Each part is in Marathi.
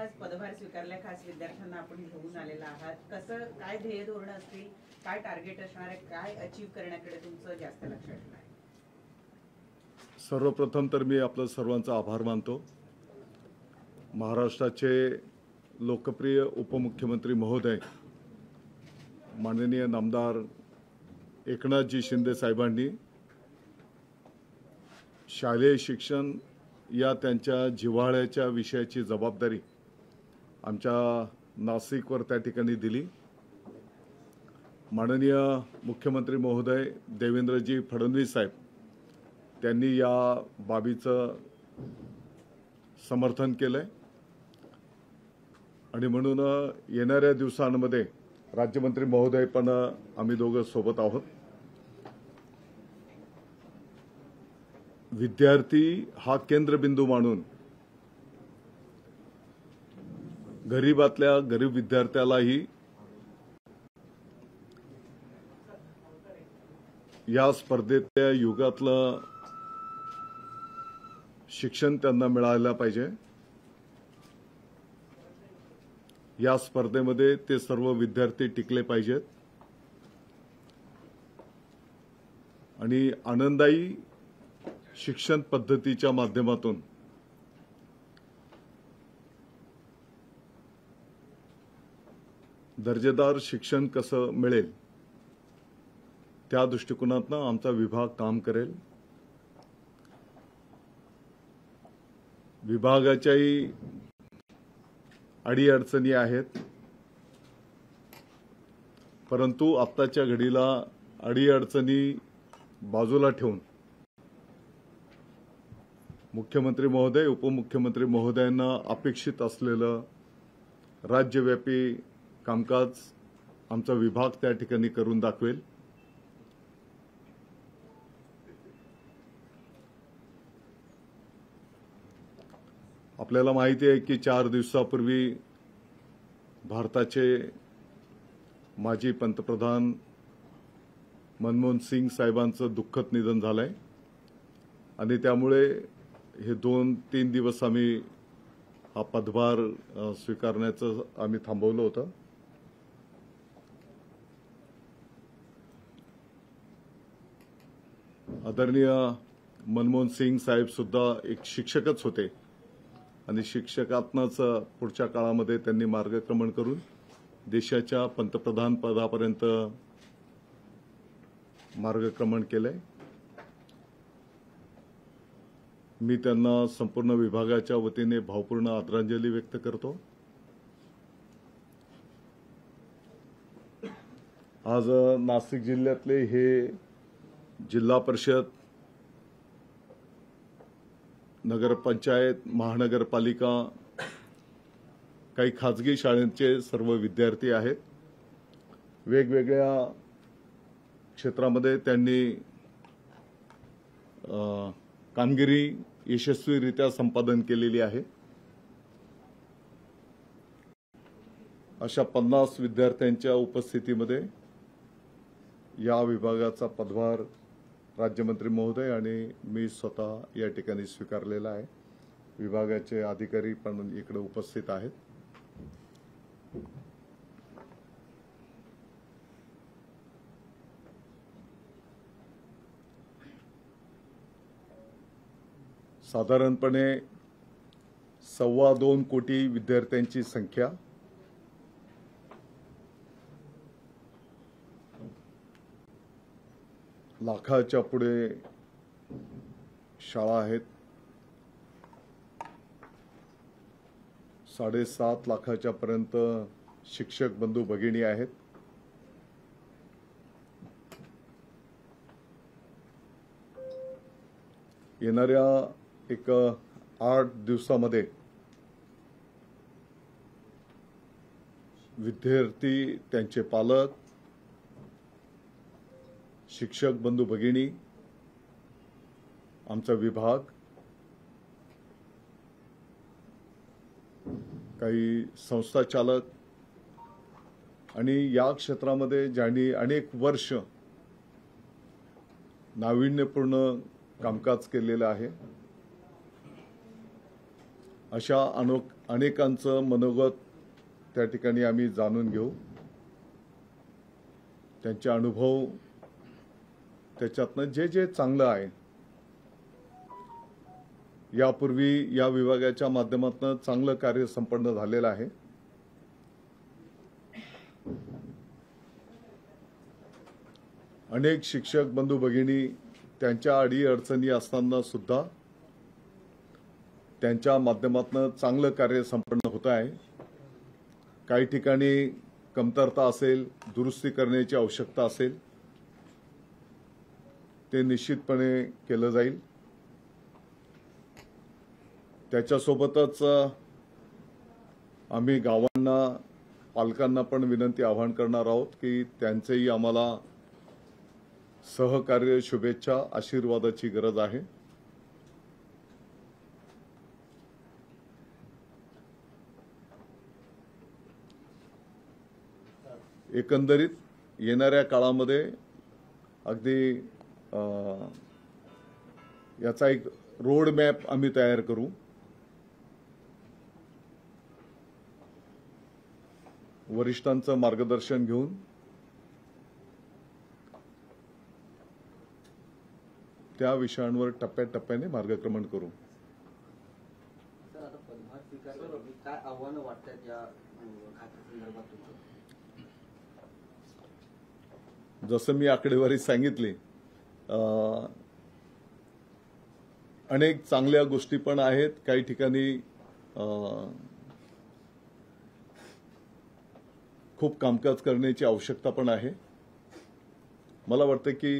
आज पदभार स्वीकारल्या, खास विद्यार्थ्यांना आपण घेऊन आलेला आहात. कसं काय ध्येय धोरण असतील, काय टार्गेट असणार आहे, काय अचीव करण्याकडे तुमचं जास्त लक्ष असणार आहे? सर्वप्रथम तर मी आपलं सर्वांचा आभार मानतो. महाराष्ट्राचे लोकप्रिय उपमुख्यमंत्री महोदय माननीय नामदार एकनाथजी शिंदे साहेबांनी शालेय शिक्षण या त्यांच्या जिव्हाळ्याच्या विषयाची जबाबदारी आमच्या नाशिकवर त्या ठिकाणी दिली. माननीय मुख्यमंत्री महोदय देवेंद्रजी फडणवीस साहेब त्यांनी या बाबीचं समर्थन केलंय आणि म्हणून येणाऱ्या दिवसांमध्ये राज्यमंत्री महोदय पण आम्ही दोघं सोबत आहोत. विद्यार्थी हा केंद्रबिंदू मानून गरीबातल्या गरीब विद्यार्थ्यालाही या स्पर्धेतल्या युगातलं शिक्षण त्यांना मिळायला पाहिजे. या स्पर्धेमध्ये ते सर्व विद्यार्थी टिकले पाहिजेत आणि आनंदायी शिक्षण पद्धतीच्या माध्यमातून दर्जेदार शिक्षण कसं मिळेल त्या दृष्टिकोनातून आमचा विभाग काम करेल. विभागाच्याही अडीअडचणी आहेत, परंतु आत्ताच्या घडीला अडीअडचणी बाजूला ठेवून मुख्यमंत्री महोदय उपमुख्यमंत्री महोदयांना अपेक्षित असलेलं राज्यव्यापी कामकाज आमचा विभाग त्या ठिकाणी करून दाखवेल. आपल्याला माहिती आहे की 4 दिवसापूर्वी भारताचे माजी पंतप्रधान मनमोहन सिंग साहेबांचं दुःखद निधन झालंय आणि त्यामुळे हे 2-3 दिवस आम्ही हा पदभार स्वीकारण्याचं आम्ही थांबवलं होतं. आदरणीय मनमोहन सिंग साहेब सुद्धा एक शिक्षकच होते आणि शिक्षकातनंच पुढच्या काळामध्ये त्यांनी मार्गक्रमण करून देशाच्या पंतप्रधान पदापर्यंत मार्गक्रमण केलंय. मी त्यांना संपूर्ण विभागाच्या वतीने भावपूर्ण आदरांजली व्यक्त करतो. आज नाशिक जिल्ह्यातले हे जिल्हा परिषद, नगरपंचायत, महानगरपालिका, काही खाजगी शाळांचे सर्व विद्यार्थी आहेत. वेगवेगळ्या क्षेत्रामध्ये त्यांनी कामगिरी यशस्वीरित्या संपादन केलेली आहे. अशा 50 विद्यार्थ्यांच्या उपस्थितीमध्ये या विभागाचा पदभार राज्यमंत्री महोदय आणि मी स्वतः या ठिकाणी स्वीकारलेला आहे. विभागाचे अधिकारी पण इकडे उपस्थित आहेत. साधारणपणे 2.25 कोटी विद्यार्थ्यांची संख्या, लाखाच्या पुढे शाळा आहेत, 7.5 लाखाच्या पर्यंत शिक्षक बंधू भगिनी आहेत. येणाऱ्या एक 8 दिवसामध्ये विद्यार्थी, त्यांचे पालक, शिक्षक बंधू भगिनी, आमचा विभाग, काही संस्था चालक आणि या क्षेत्रामध्ये ज्यांनी अनेक वर्ष नाविन्यपूर्ण कामकाज केलेलं आहे, अशा अनेकांचं मनोगत त्या ठिकाणी आम्ही जाणून घेऊ, त्यांचे अनुभव, त्याच्यातनं जे जे चांगलं आहे, यापूर्वी या विभागाच्या माध्यमातून चांगलं कार्य संपन्न झालेलं आहे. अनेक शिक्षक बंधू भगिनी त्यांच्या अडीअडचणी असताना सुद्धा त्यांच्या माध्यमातून चांगलं कार्य संपन्न होत आहे. काही ठिकाणी कमतरता असेल, दुरुस्ती करण्याची आवश्यकता असेल, ते निश्चितपणे केलं जाईल. त्याच्यासोबतच आम्ही गावांना, पालकांना पण विनंती आवाहन करणार आहोत की त्यांचेही आम्हाला सहकार्य, शुभेच्छा, आशीर्वादाची गरज आहे. एकंदरीत येणाऱ्या काळामध्ये अगदी याचा एक रोड मॅप आम्ही तयार करू. वरिष्ठांचं मार्गदर्शन घेऊन त्या विषयांवर टप्प्याटप्प्याने मार्गक्रमण करू. सर, आता पदभार स्वीकारल्यानंतर काय आव्हानं वाटतात या खात्यासंदर्भात तुमचं? जसं मी आकडेवारी सांगितली, अनेक चांगल्या गोष्टी पण आहेत. काही ठिकाणी खूप कामकाज करण्याची आवश्यकता पण आहे. मला वाटतं की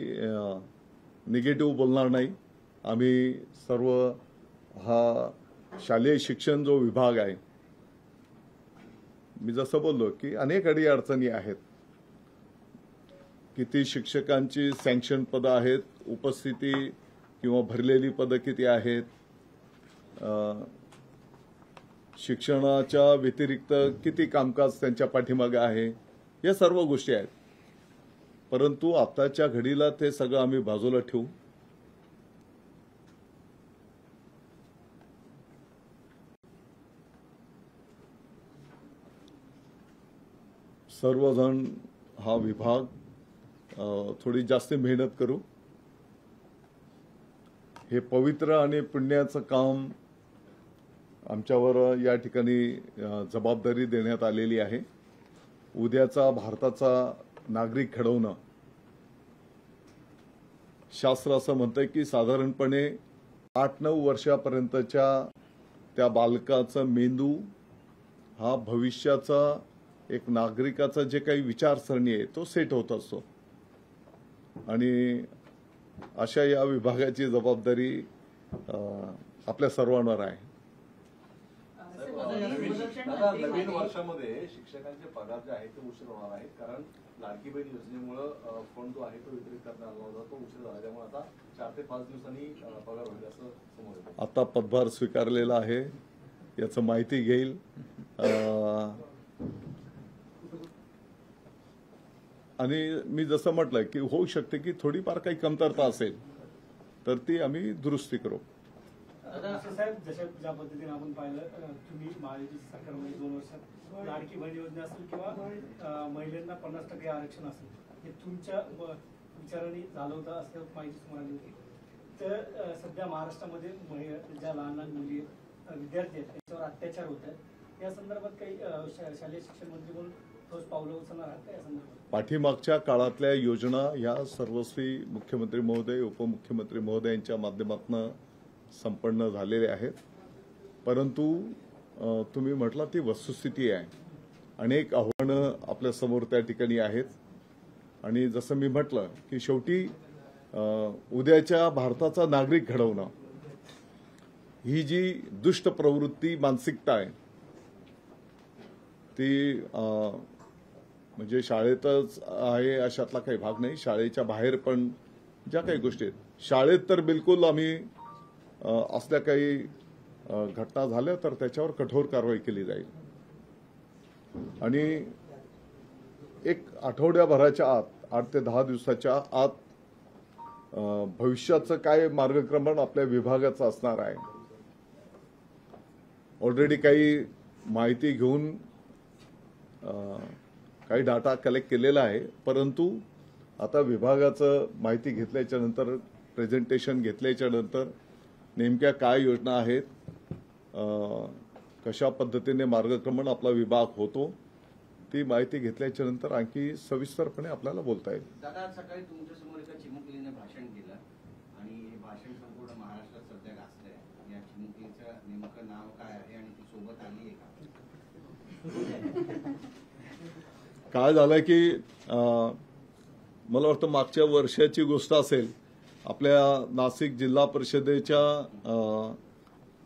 निगेटिव्ह बोलणार नाही. आम्ही सर्व हा शालेय शिक्षण जो विभाग आहे, मी जसं बोललो की अनेक अडीअडचणी आहेत. किती शिक्षकांची सँक्शन पदं आहेत, उपस्थिती किंवा भरलेली पदं किती आहेत, शिक्षणाच्या व्यतिरिक्त किती कामकाज त्यांच्या पाठीमागे आहे, या सर्व गोष्टी आहेत. परंतु आताच्या घडीला ते सगळं आम्ही बाजूला ठेवू. सर्वजण हा विभाग थोडी जास्त मेहनत करू. हे पवित्र आणि पुण्याचं काम आमच्यावर या ठिकाणी जबाबदारी देण्यात आलेली आहे. उद्याचा भारताचा नागरिक घडवणं, शास्त्र असं म्हणतं की साधारणपणे 8-9 वर्षापर्यंतच्या त्या बालकाचा मेंदू हा भविष्याचा एक नागरिकाचा जे काही विचारसरणी आहे तो सेट होत असतो. आणि अशा या विभागाची जबाबदारी आपल्या सर्वांवर आहे. नवीन वर्षामध्ये शिक्षकांचे पगार जे आहेत ते उशीर होणार आहेत, कारण लाडकी बहीण योजनेमुळे फंड जो आहे तो वितरित करण्यात आला होता, तो उशीर झाला. त्यामुळे आता 4 ते 5 दिवसांनी पगार होईल असं समोर येतं. आता पदभार स्वीकारलेला आहे, याचं माहिती घेईल. आणि मी जसं म्हटलं की होऊ शकते की थोडीफार काही कमतरता असेल तर ती आम्ही दुरुस्ती करू. साहेब, ज्या पद्धतीने आपण पाहिलं, तुम्ही महायुती सरकारमध्ये 2 वर्षात लाडकी बहीण योजना असेल किंवा महिलांना 50% आरक्षण असेल, हे तुमच्या विचाराने झालं होतं असं माहिती समोर आली होती. तर सध्या महाराष्ट्रामध्ये ज्या लहान लहान मुली विद्यार्थी आहेत त्यांच्यावर अत्याचार होत आहेत. या संदर्भात काही शालेय शिक्षण मंत्री म्हणून ठोस पावलं उचलणार आहात का या संदर्भात? पाठीमागच्या काळातल्या योजना या सर्वस्वी मुख्यमंत्री महोदय, उपमुख्यमंत्री महोदयांच्या माध्यमातून संपन्न झालेले आहेत. परंतु तुम्ही म्हटलं ती वस्तुस्थिती आहे. अनेक आव्हानं आपल्या समोर त्या ठिकाणी आहेत. आणि जसं मी म्हटलं की शेवटी उद्याच्या भारताचा नागरिक घडवणं ही जी दुष्ट प्रवृत्ती, मानसिकता आहे ती म्हणजे शाळेतच आहे अशातला काही भाग नाही. शाळेच्या बाहेर पण ज्या काही गोष्टी आहेत, शाळेत तर बिलकुल आम्ही असल्या काही घटना झाल्या तर त्याच्यावर कठोर कारवाई केली जाईल. आणि एक आठवड्याभराच्या आत, 8 ते 10 दिवसाच्या आत भविष्याचं काय मार्गक्रमण आपल्या विभागाचं असणार आहे. ऑलरेडी काही माहिती घेऊन काही डाटा कलेक्ट केलेला आहे, परंतु आता विभागाचं माहिती घेतल्याच्या नंतर, प्रेझेंटेशन घेतल्याच्या नंतर नेमक्या काय योजना आहेत, कशा पद्धतीने मार्गक्रमण आपला विभाग होतो, ती माहिती घेतल्याच्या नंतर आणखी सविस्तरपणे आपल्याला बोलता येईल. दादा, आज सकाळी तुमच्या समोर एका चिमुकलीने भाषण केलं आणि हे भाषण संपूर्ण महाराष्ट्रात सध्या गाजतंय. या चिमुकलीचं नेमकं नाव काय आहे आणि ती सोबत आली आहे का? काय झालं की मला वाटतं मागच्या वर्षाची गोष्ट असेल, आपल्या नाशिक जिल्हा परिषदेच्या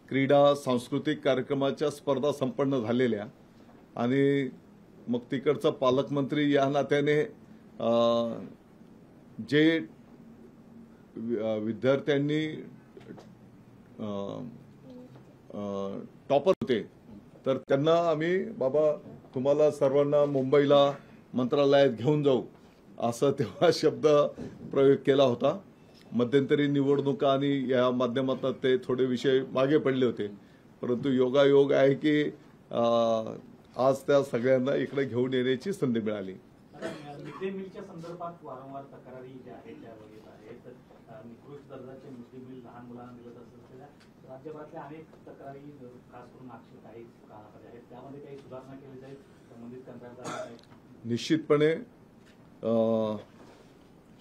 क्रीडा सांस्कृतिक कार्यक्रमाच्या स्पर्धा संपन्न झालेल्या आणि मग तिकडचा पालकमंत्री या नात्याने जे विद्यार्थ्यांनी टॉपर होते तर त्यांना आम्ही बाबा तुम्हाला सर्वांना मुंबईला मंत्रालयात घेऊन जाऊ असं तेव्हा शब्द प्रयोग केला होता. मध्यंतरी निवडणुका आणि या माध्यमातून ते थोडे विषय मागे पडले होते, परंतु योगायोग आहे की आज त्या सगळ्यांना इकडे घेऊन येण्याची संधी मिळाली. मिड डे मीलच्या संदर्भात वारंवार तक्रारी ज्या आहेत त्या येत आहेत. निकृष्ट दर्जाचे मिड डे मील लहान मुलांना दिलं जात असलेल्या राज्यभरातल्या अनेक तक्रारी खास करून नागपूर काही काळामध्ये आहेत, त्यामध्ये काही सुधारणा केली जाईल संबंधित कंत्राटदार. निश्चितपणे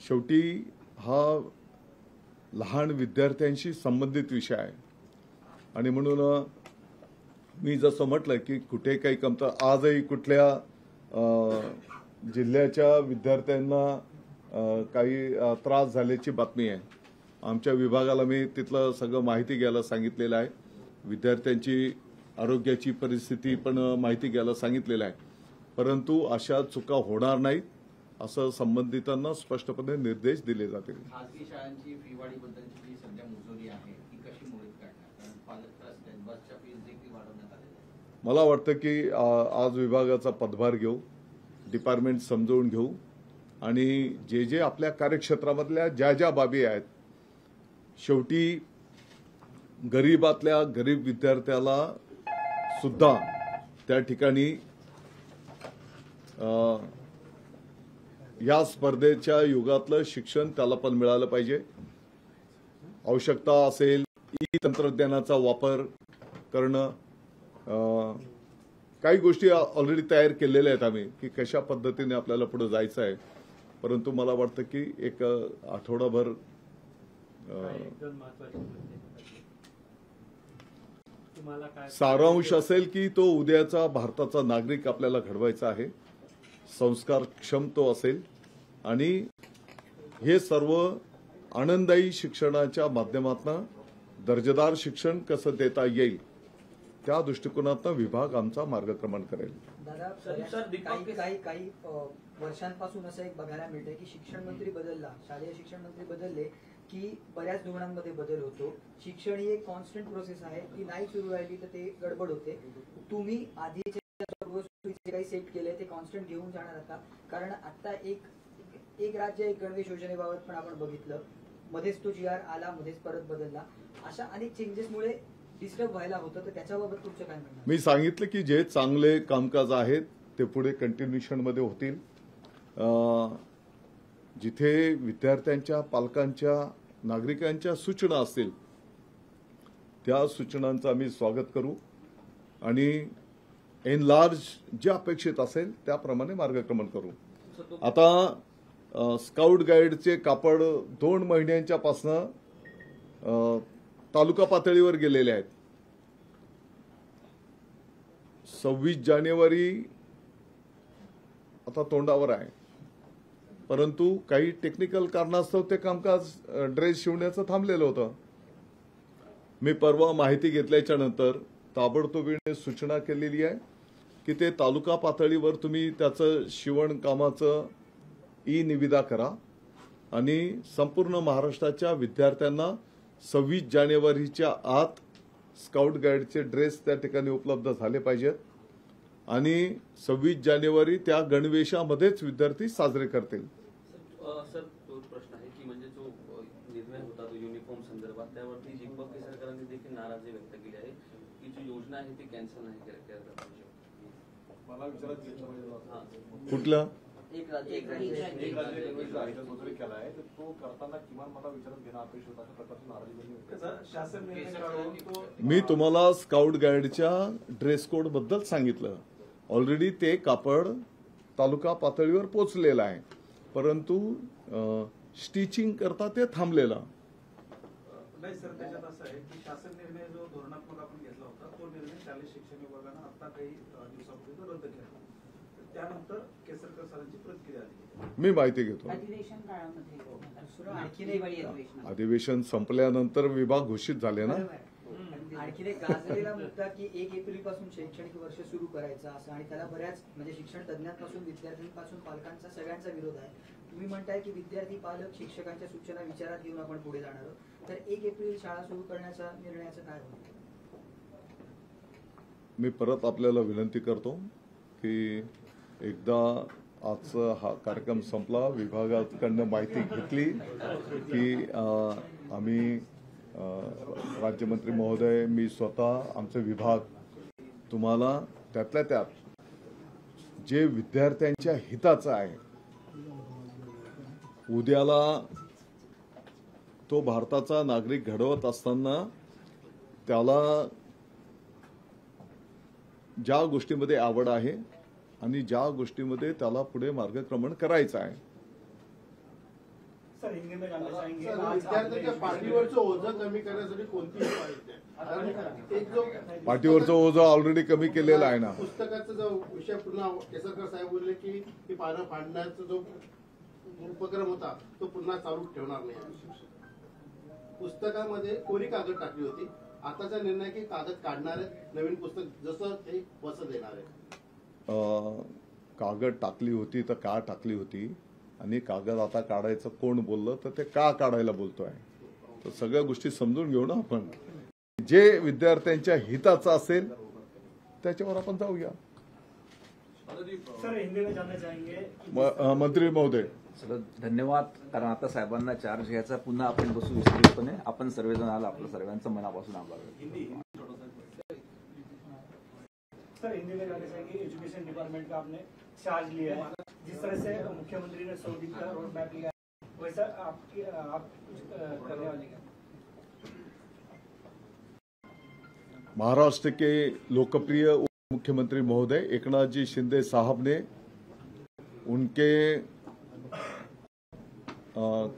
शेवटी हा लहान विद्यार्थ्यांशी संबंधित विषय आहे आणि म्हणून मी जसं म्हटलं की कुठे काही कमतरता, आजही कुठल्या जिल्ह्याच्या विद्यार्थ्यांना काही त्रास झाल्याची बातमी आहे. आमच्या विभागाला मी तिथलं सगळं माहिती घ्यायला सांगितलेलं आहे. विद्यार्थ्यांची आरोग्याची परिस्थिती पण माहिती घ्यायला सांगितलेलं आहे, परंतु अशा चुका होणार नाहीत असं संबंधितांना स्पष्टपणे निर्देश दिले जातील. खासगी शाळांची फीवाढीबद्दलची जी सध्या मुजोरी आहे ती कशी मोडीत काढणार? कारण पालक त्रस्त आहेत, बसच्या फीज देखील वाढवण्यात आलेल्या आहेत. मला वाटतं की आज विभागाचा पदभार घेऊ, डिपार्टमेंट समजवून घेऊ आणि जे जे आपल्या कार्यक्षेत्रामधल्या ज्या ज्या बाबी आहेत, शेवटी गरीबातल्या गरीब विद्यार्थ्याला सुद्धा त्या ठिकाणी या स्पर्धेच्या युगातलं शिक्षण त्याला पण मिळालं पाहिजे. आवश्यकता असेल ई तंत्रज्ञानाचा वापर करणं, काही गोष्टी ऑलरेडी तयार केलेल्या आहेत आम्ही की कशा पद्धतीने आपल्याला पुढे जायचं आहे, परंतु मला वाटतं की एक आठवडाभर सारांश असेल की तो उद्याचा भारताचा नागरिक आपल्याला घडवायचा आहे, संस्कारक्षम तो असेल आणि हे सर्व आनंददायी शिक्षणाच्या माध्यमातून दर्जेदार शिक्षण कसं देता येईल त्या दृष्टिकोनातून विभाग आमचा मार्गक्रमण करेल. दादा, काही वर्षांपासून असं एक बघायला मिळतंय की शिक्षण मंत्री बदलला, शालेय शिक्षण मंत्री बदलले की बऱ्याच धोरणांमध्ये बदल होतो. शिक्षण ही एक कॉन्स्टंट प्रोसेस आहे, ती नाही सुरू राहिली तर ते गडबड होते. तुम्ही आधीचे काही सेट केले ते कॉन्स्टंट घेऊन जाणार आता, कारण आता एक राज्य एक गणवेश योजनेबाबत पण आपण बघितलं, मध्येच तो GR आला, मध्येच परत बदलला, अशा अनेक चेंजेसमुळे डिस्टर्ब व्हायला होतं. तर त्याच्याबाबत तुमचं काय म्हणणं? मी सांगितलं की जे चांगले कामकाज आहेत ते पुढे कंटिन्युएशन मध्ये होतील. जिथे विद्यार्थ्यांच्या, पालकांच्या, नागरिकांच्या सूचना असतील त्या सूचनांचं आम्ही स्वागत करू आणि इन लार्ज जे अपेक्षित असेल त्याप्रमाणे मार्गक्रमण करू. आता स्काउट गाईडचे कापड 2 महिन्यांच्या पासनं तालुका पातळीवर गेलेले आहेत. 26 जानेवारी आता तोंडावर आहे, परंतु काही टेक्निकल कारणास्तव ते कामकाज ड्रेस शिवण्याचं थांबलेलं होतं. मी परवा माहिती घेतल्याच्या नंतर ताबडतोबीने सूचना केलेली आहे की ते तालुका पातळीवर तुम्ही त्याचं शिवणकामाचं निविदा करा आणि संपूर्ण महाराष्ट्राच्या विद्यार्थ्यांना 26 जानेवारीच्या आत स्काउट गाईडचे ड्रेस त्या ठिकाणी उपलब्ध झाले पाहिजेत आणि 26 जानेवारी त्या गणवेशामध्येच विद्यार्थी साजरे करतील. सर, तो प्रश्न आहे की म्हणजे जो निर्णय होता तो युनिफॉर्म संदर्भात, त्यावरती दीपक केसरकरांनी देखील नाराजी व्यक्त केली आहे की जो योजना आहे ती कॅन्सल नाही केल्या पाहिजे. मला विचारात घेतलं पाहिजे कुठलं एक राज्य एक राज्य. एक राज्य गणवेशचा आयटम वगैरे केला आहे तर तो करताना किमान मला विचारात घेणं अपेक्षित होतं. अशा प्रकारची नाराजी त्यांनी व्यक्त केली. त्याचा शासन निर्णय काढून तो मी तुम्हाला स्काउट गाईडच्या ड्रेस कोड बद्दल सांगितलं. ऑलरेडी ते कापड तालुका पातळीवर पोचलेलं आहे, परंतु स्टिचिंग करता ते थांबलेलं. नाही सर, त्याच्यात असं आहे की शासन निर्णय जो धोरणात्मक आपण घेतला होता तो निर्णय शालेय शिक्षण विभागानं आता काही दिवसापूर्वी तो रद्द केला. त्यानंतर केसरकर सरांची प्रतिक्रिया आली. मी माहिती घेतो. अधिवेशन काळामध्ये आणखी दिवाळी अधिवेशन अधिवेशन संपल्यानंतर विभाग घोषित झाले ना. आणखीन एक गाजलेला मुद्दा की 1 एप्रिल पासून शैक्षणिक वर्ष सुरू करायचं असं, आणि त्याला बऱ्याच म्हणजे शिक्षण तज्ञांपासून विद्यार्थ्यांपासून पालकांचा सगळ्यांचा विरोध आहे. तुम्ही म्हणताय की विद्यार्थी पालक शिक्षकांच्या सूचना विचारात घेऊन आपण पुढे जाणार आहोत, तर 1 एप्रिल शाळा सुरू करण्याचा निर्णयाचं काय होईल? मी परत आपल्याला विनंती करतो की एकदा आजचा हा कार्यक्रम संपला, विभागाकडनं माहिती घेतली की आम्ही राज्यमंत्री महोदय, मी स्वतः, आमचे विभाग तुम्हाला त्यातल्या त्यात जे विद्यार्थ्यांच्या हिताचं आहे, उद्याला तो भारताचा नागरिक घडवत असताना त्याला ज्या गोष्टीमध्ये आवड आहे आणि ज्या गोष्टीमध्ये त्याला पुढे मार्गक्रमण करायचं आहे. सर, हिंदी में जानना चाहेंगे सर, विद्यार्थ्यांच्या पाठीवरचं ओझं कमी करण्यासाठी कोणती उपाय आहेत? एक जो पाठीवरचं ओझं ऑलरेडी कमी केलेलं आहे ना. पुस्तकाचा जो विषय पुन्हा केसरकर साहेब बोलले की ही पानं फाडण्याचा जो उपक्रम होता तो पुन्हा चालू ठेवणार नाही. पुस्तकामध्ये कोरी कागद टाकली होती, आताचा निर्णय की कागद काढणारे नवीन पुस्तक जसं ते वसं देणार आहे. कागद टाकली होती तर का टाकली होती आणि कागद आता काढायचं कोण बोललं तर ते का काढायला बोलतोय, तर सगळ्या गोष्टी समजून घेऊ ना आपण. जे विद्यार्थ्यांच्या हिताचं असेल त्याच्यावर आपण जाऊया. सर, हिंदी में जानना चाहेंगे मंत्री महोदय. सगळं धन्यवाद. कारण आता साहेबांना चार्ज घ्यायचा, पुन्हा आपण बसू विस्तृतपणे. आपण सर्वजण आला, आपलं सर्वांचं मनापासून आभार. सर, हिंदी में जानना चाहेंगे, एजुकेशन डिपार्टमेंट का आपने चार्ज लिया है, जिस तरह से मुख्यमंत्री ने 100 दिन का रोड मैप लिया वैसा आप कुछ करने वाले क्या? महाराष्ट्र के लोकप्रिय उप मुख्यमंत्री महोदय एकनाथ जी शिंदे साहब ने उनके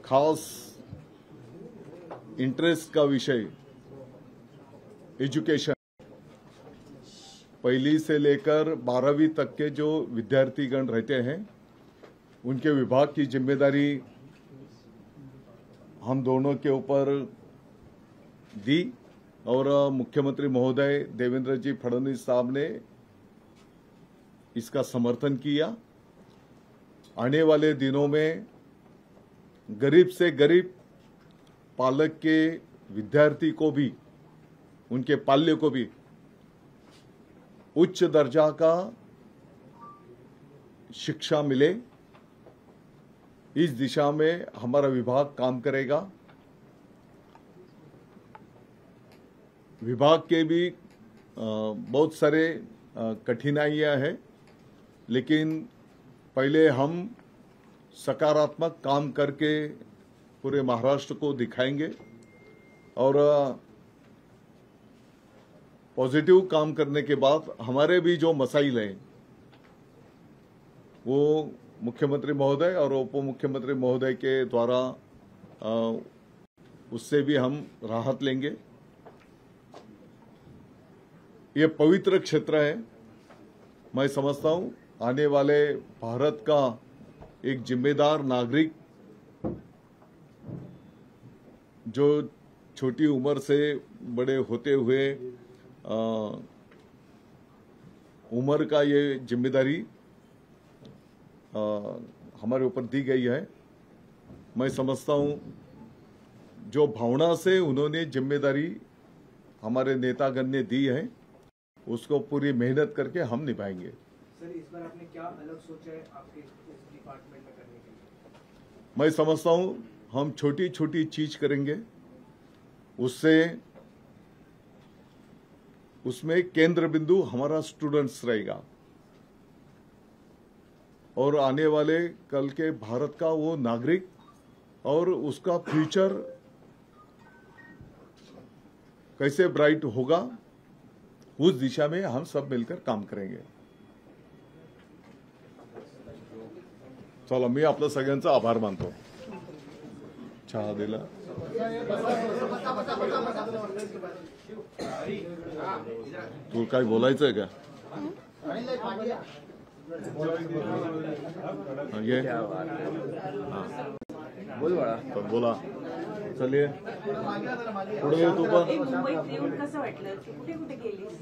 खास इंटरेस्ट का विषय एजुकेशन, पहली से लेकर 12वीं तक के जो विद्यार्थीगण रहते हैं उनके विभाग की जिम्मेदारी हम दोनों के ऊपर दी और मुख्यमंत्री महोदय देवेंद्र जी फडणवीस साहब ने इसका समर्थन किया. आने वाले दिनों में गरीब से गरीब पालक के विद्यार्थी को भी, उनके पाल्य को भी उच्च दर्जा का शिक्षा मिले, इस दिशा में हमारा विभाग काम करेगा. विभाग के भी बहुत सारे कठिनाइयां हैं, लेकिन पहले हम सकारात्मक काम करके पूरे महाराष्ट्र को दिखाएंगे और पॉजिटिव काम करने के बाद हमारे भी जो मसाइल हैं वो मुख्यमंत्री महोदय और उप मुख्यमंत्री महोदय के द्वारा उससे भी हम राहत लेंगे. ये पवित्र क्षेत्र है. मैं समझता हूं आने वाले भारत का एक जिम्मेदार नागरिक जो छोटी उम्र से बड़े होते हुए उम्र का ये जिम्मेदारी हमारे ऊपर दी गई है. मैं समझता हूं जो भावना से उन्होंने जिम्मेदारी हमारे नेतागण ने दी है उसको पूरी मेहनत करके हम निभाएंगे. सर, इस बार आपने क्या अलग सोचा है आपके इस डिपार्टमेंट में करने के लिए? मैं समझता हूं हम छोटी छोटी चीज करेंगे, उससे उसमें केंद्र बिंदु हमारा स्टूडेंट्स रहेगा और आने वाले कल के भारत का वो नागरिक और उसका फ्यूचर कैसे ब्राइट होगा, उस दिशा में हम सब मिलकर काम करेंगे. चला, मी आपलं सगळ्यांचा आभार मानतो. चहा दिला. तू काय बोलायचंय का? ये बोल बाळा. तर बोला. चलिए पुढे ये तू पण. मुंबईत येऊन कसं वाटलं? कुठे कुठे गेलीस?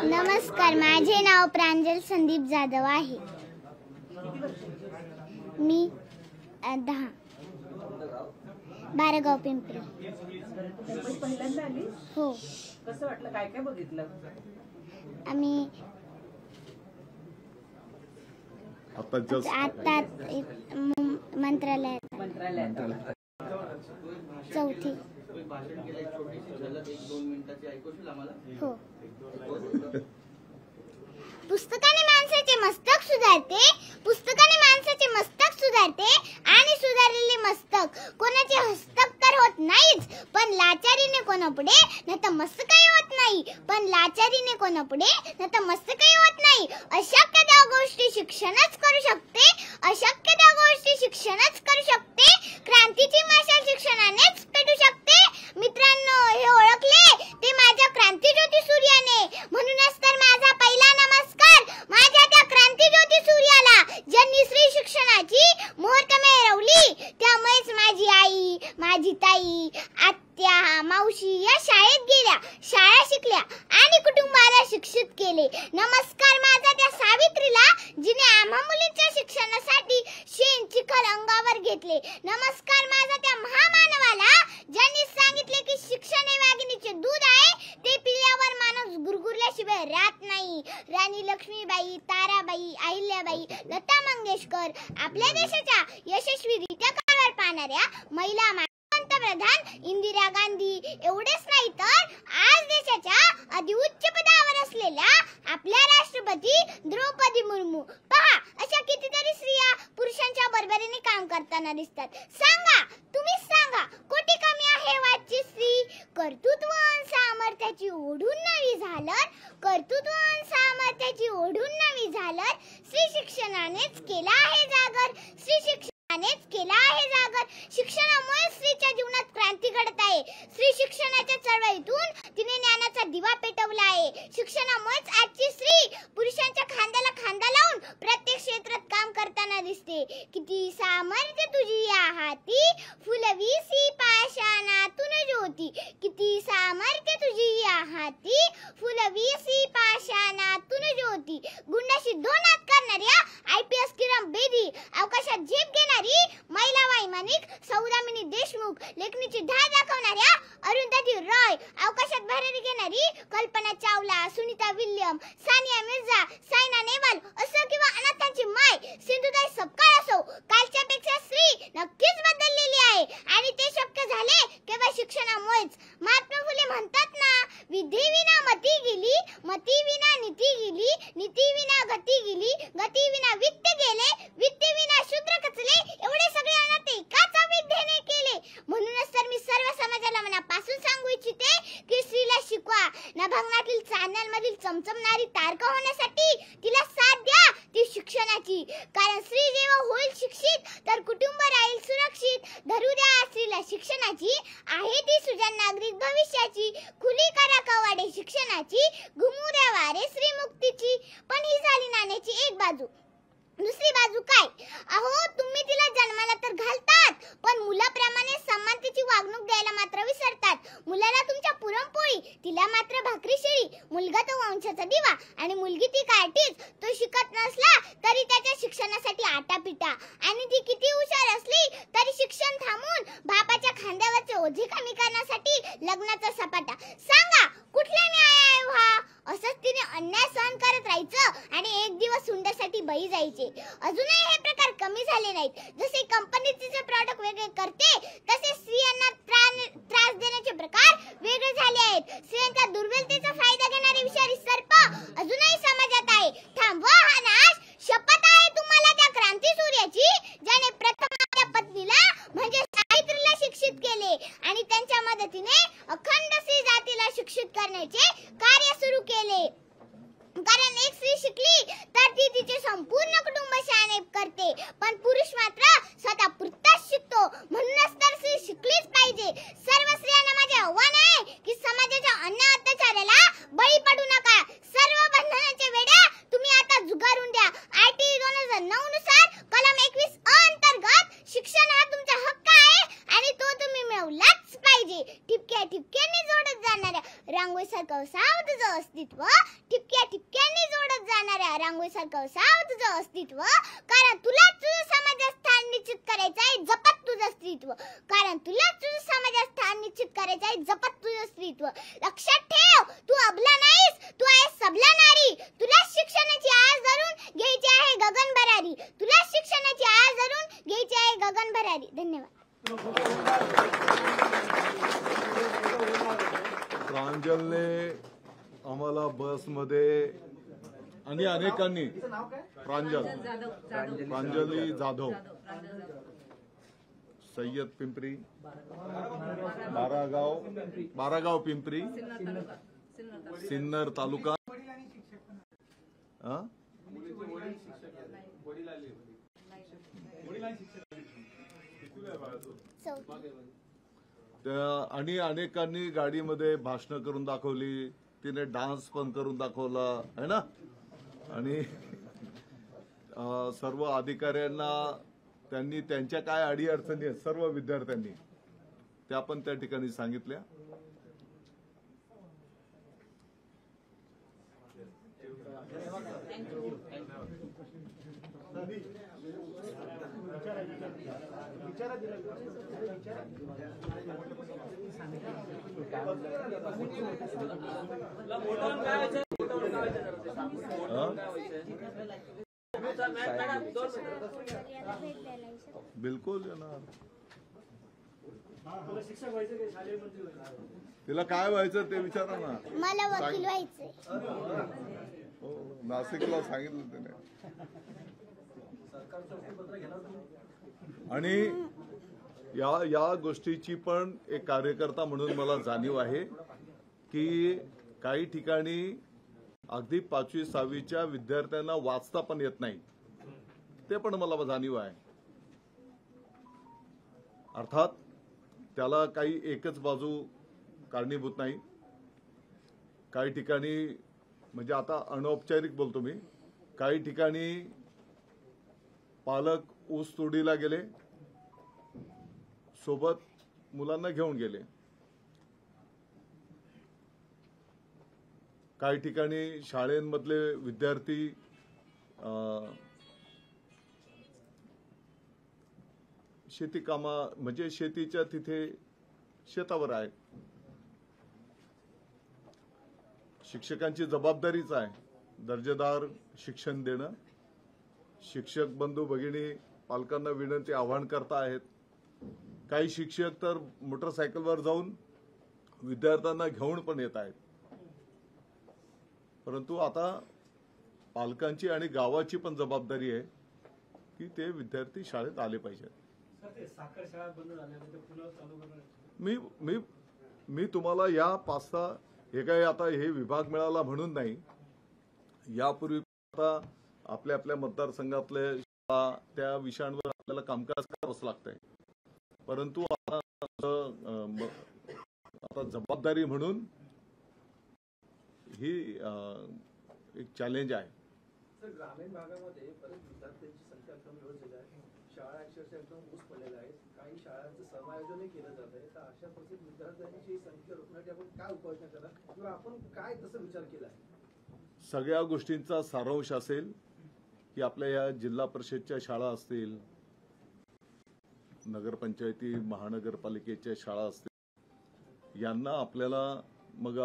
नमस्कार, माझे नाव प्रांजल संदीप जाधव आहे. मी 10 बारगाव पिंपरी. मुंबईत पहिल्यांदा आली? हो. कसं वाटलं? काय काय बघितलं? आम्ही आता जस्ट आता मंत्रालयात मंत्रालयात. चौथी. भाषण केलं, एक छोटीशी झलक 1-2 मिनिटाची ऐकूशील आम्हाला? हो. पुस्तकाने माणसाचे मस्तक सुधारते, पुस्तकाने माणसाचे मस्तक सुधारते आणि सुधारलेले मस्तक कोणाचे हस्तक तर होत नाहीच, पण लाचारीने कोणापुढे नतमस्तकही होत नाही, पण लाचारीने कोणापुढे नतमस्तकही होत नाही. अशक्य त्या गोष्टी शिक्षणच करू शकते, अशक्य त्या गोष्टी शिक्षणच करू शकते. क्रांतीची मशाल शिक्षणानेच पेटू शकते. मित्रांनो, हे ओळखले ते माझ्या क्रांतीज्योती सूर्याने, म्हणूनच तर माझा पहिला नमस्कार माझ्या त्या क्रांतीज्योती सूर्याला, ज्यांनी स्त्री शिक्षणाची मुहूर्त मिळवली. त्यामुळेच माझी आई, माझी ताई, आत्या, मावशी या शाळेत गेल्या, शाळा शिकल्या आणि कुटुंबाला शिक्षित केले. नमस्कार माझा त्या सावित्रीला, जिने आम्हा मुलींच्या शिक्षणासाठी शेण चिखल अंगावर घेतले. नमस्कार माझा त्या महामानवाला, ज्यांनी सांगितले की शिक्षण हे वाघिणीचे दूध आहे, ते पिल्यावर माणूस गुरगुरल्याशिवाय राहत नाही. राणी लक्ष्मीबाई, ताराबाई, अहिल्याबाई, लता मंगेशकर, आपल्या देशाच्या यशस्वीरित्या कारभार पाहणाऱ्या महिला पंतप्रधान इंदिरा गांधी, एवढेच नाही तर आज देशाच्या अतिउच्च पदावर असलेल्या आपल्या राष्ट्रपती द्रौपदी मुर्मू. पहा, अशा कितीतरी स्त्रिया पुरुषांच्या बरोबरीने काम करताना दिसतात. सांगा, तुम्हीच सांगा, कोटी कमी आहे वाची स्त्री? कर्तृत्व सामर्थ्याची ओढून नवी झालर, कर्तृत्व सामर्थ्याची ओढून नवी झालर स्त्री शिक्षणानेच केला आहे जागर, स्त्री शिक्षणानेच केला आहे जागर. शिक्षणामुळे स्त्रीच्या जीवनात क्रांती घडत आहे. स्त्री शिक्षणाच्या चळवळीतून तिने ज्ञानाचा दिवा पेटवला आहे. शिक्षणामुळेच आजची स्त्री पुरुषांच्या खांद्याला खांदा लावून प्रत्येक क्षेत्रात काम करताना दिसते. किती सामर्थ्य तुझी या हाती, फुलवीसी पाषाणातून ज्योती. किती सामर्थ्य तुझी या हाती, फुलवीसी पाषाणातून ज्योती. गुंडाशी 2 हात करणाऱ्या IPS किरण बेदी, अवकाशात झेप घेणारी महिला वैमानिक सौदामिनी देशमुख, लेखणीची ढाल दाखवणाऱ्या अरुंधती रॉय, अवकाशात भरारी घेणारी कल्पना चावला, सुनीता विल्यम, सानिया मिर्झा, सायना नेहवाल असो किंवा अनाथांची माय सिंधुताई सपकाळ असो, कालच्यापेक्षा स्त्री नक्कीच बदललेली आहे आणि ते शक्य झाले केवळ शिक्षणामुळेच. महात्मा फुले म्हणतात ना, विधी विना मती गेली, मती विना नीती गेली, नीती विना गती गेली, गती विना वित्त गेले, वित्त विना शूद्र कचले. एवढे सगळे अनाथ एकाच विद्येने केले. म्हणूनच तर मी सर्व समाजाला मनापासून सांगू इच्छिते की स्त्रीला शिकवा. नभंगनातील चांदण्यामधील चमचमणारी तारका होण्यासाठी तिला साथ द्या ती शिक्षणाची. कारण स्त्री जेव्हा होईल शिक्षित तर कुटुंब राहील सुरक्षित. धरू द्या स्त्रीला शिक्षणाची, आहे ती सुजाण नागरिक भविष्याची. खुली करा कवाडे शिक्षणाची, घुमू द्या वारे स्त्री मुक्तीची. पण ही झाली नाण्याची एक बाजू. दुसरी बाजू काय? अहो, तुम्ही तिला जन्माला तर घालतात, पण मुलाप्रमाणे समानतेची वागणूक द्यायला मात्र विसरतात. मुलाला तुमच्या पुरणपोळी, तिला मात्र भाकरी शिळी. मुलगा तो वंशाचा दिवा आणि मुलगी ती कार्टीज. तो शिकत नसला तरी त्याच्या शिक्षणासाठी आटापिटा, आणि ती किती हुशार असली तरी शिक्षण थांबून बापाच्या खांद्यावरचे ओझे कमी करण्यासाठी लग्नाचा सपाटा. सांगा, कुठला न्याय आहे हा? असंच तिने अन्याय सहन करत राहायचं आणि एक दिवस हुंड्यासाठी बळी जायचे. अजूनही हे प्रकार कमी झाले नाहीत. जसे कंपनी तिचे प्रॉडक्ट वेगळे करते तसे स्त्रियांना त्रास देण्याचे प्रकार वेगळे झाले आहेत. स्त्रियांच्या दुर्बलतेचा फायदा घेणारे विषारी सर्प अजूनही समाजात आहे. थांबवा हा नाश. शपथ आहे तुम्हाला त्या क्रांती सूर्याची ज्याने प्रथम आपल्या पत्नीला म्हणजे सावित्रीला शिक्षित केले आणि त्यांच्या मदतीने अखंड स्त्री जातीला शिक्षित करण्याचे कार्य सुरू केले. कारण एक स्त्री शिकली तर ती तिचे संपूर्ण कुटुंब शहाणे करते, पण पुरुष मात्र स्वतः पुरताच शिकतो. म्हणूनच तर स्त्री शिकलीच पाहिजे. सर्व स्त्रियांना माझे आव्हान आहे की समाजाच्या अन्याय अत्याचाराला बळी पडू नका. सर्व बंधनाचे वेड्या तुम्ही आता झुगारून द्या. ITE 2009 नुसार कलम 21 अंतर्गत शिक्षण हा तुमचा हक्क आहे आणि तो तुम्ही मिळवलाच पाहिजे. ठिपक्या ठिपक्यांनी जोडत जाणाऱ्या रांगोळीसारखं असावं तुझं अस्तित्व. ठिपक्या ठिपक्यांनी जोडत जाणाऱ्या रांगोळीसारखं असावं तुझं अस्तित्व. कारण तुलाच तुझं समाजात स्थान निश्चित करायचं आहे, जपत तुझं स्त्रीत्व. कारण तुलाच तुझं समाजात स्थान निश्चित करायचं आहे, जपत तुझं स्त्रीत्व. लक्षात ठेव, तू अबला नाहीस, तू आहेस सबला नारी. तुला शिक्षणाची आस धरून घ्यायची आहे गगन भरारी. तुला शिक्षणाची आस धरून घ्यायची आहे गगन भरारी. धन्यवाद. प्रांजलने आम्हाला बसमध्ये आणि अनेकांनी प्रांजली जाधव, सय्यद पिंपरी, बारागाव पिंपरी, सिन्नर तालुका, आणि अनेकांनी गाडीमध्ये भाषण करून दाखवली. तिने डान्स पण करून दाखवला है ना. आणि सर्व अधिकाऱ्यांना त्यांनी त्यांच्या काय अडीअडचणी आहेत सर्व विद्यार्थ्यांनी त्या पण त्या ठिकाणी सांगितल्या. बिलकुल येणार. तिला काय व्हायचं ते विचारा ना. मला वकील व्हायचंय. हो, नाशिकला सांगितलं त्याने. आणि या गोष्टीची पण एक कार्यकर्ता म्हणून मला जाणीव आहे की काही ठिकाणी अगदी 5वी 6वीच्या विद्यार्थ्यांना वाचता पण येत नाही. ते पण मला जाणीव आहे. अर्थात त्याला काही एकच बाजू कारणीभूत नाही. काही ठिकाणी म्हणजे आता अनौपचारिक बोलतो मी, काही ठिकाणी पालक ऊस तोडीला गेले, सोबत मुलांना घेऊन गेले. काही ठिकाणी शाळेंमधले विद्यार्थी शेती कामा म्हणजे शेतीच्या तिथे शेतावर आहेत. शिक्षकांची जबाबदारीच आहे दर्जेदार शिक्षण देणं. शिक्षक बंधू भगिनी पालकांना विनंती आवाहन करता आहेत. काही शिक्षक तर मोटरसायकलवर जाऊन विद्यार्थ्यांना घेऊन पण येत आहेत. परंतु आता पालकांची आणि गावाची पण जबाबदारी आहे की ते विद्यार्थी शाळेत आले पाहिजेत. मी तुम्हाला या 5-6 हे काय आता हे विभाग मिळाला म्हणून नाही, यापूर्वी आता आपल्या आपल्या मतदारसंघातल्या शाळा त्या विषयांवर आपल्याला कामकाज करावंच लागतंय. परंतु आता जबाबदारी म्हणून ही एक चॅलेंज आहे. ग्रामीण भागामध्ये बरेच विद्यार्थ्यांची संख्या कमी होत आहे. शाळा अक्षरशः एकदम ऊस पडलेला आहे. काही शाळांचं समायोजनही केलं जात आहे. तर अशा परिस्थितीत विद्यार्थ्यांची संख्या रोखण्यासाठी आपण काय उपाययोजना करा किंवा आपण काय तसं विचार केला आहे? सगळ्या गोष्टींचा सारांश असेल की आपल्या या जिल्हा परिषदच्या शाळा असतील, नगरपंचायती महानगरपालिकेच्या शाळा असतील, यांना आपल्याला मग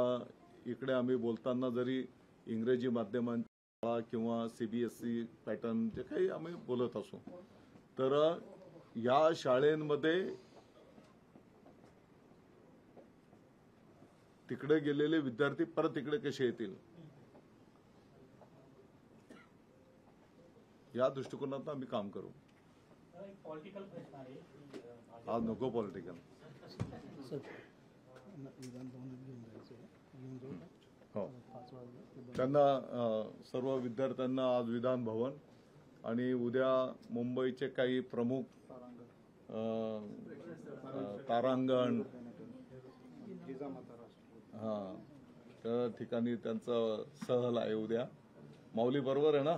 इकडे आम्ही बोलताना जरी इंग्रजी माध्यमांच्या शाळा किंवा सीबीएसई पॅटर्न जे काही आम्ही बोलत असू, तर या शाळेंमध्ये तिकडे गेलेले विद्यार्थी परत इकडे कसे येतील या दृष्टिकोनातून आम्ही काम करू. एक पॉलिटिकल प्रश्न आहे की, आज नको पॉलिटिकल. हो, त्यांना सर्व विद्यार्थ्यांना आज विधान भवन आणि उद्या मुंबईचे काही प्रमुख तारांगण त्या ठिकाणी त्यांचा सहल आहे उद्या. माऊली बरोबर आहे ना?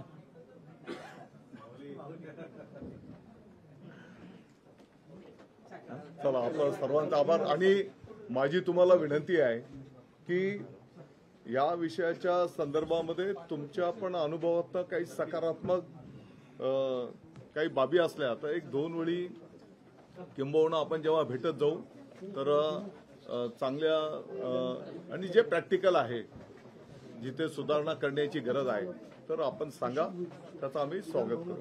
चला, आपला सर्वांचा आभार. आणि माझी तुम्हाला विनंती आहे की या विषयाच्या संदर्भामध्ये तुमच्या पण अनुभवातनं काही सकारात्मक काही बाबी असल्या तर एक दोन वेळी किंबहुना आपण जेव्हा भेटत जाऊ तर चांगल्या आणि जे प्रॅक्टिकल आहे, जिथे सुधारणा करण्याची गरज आहे तर आपण सांगा, त्याचं आम्ही स्वागत करू.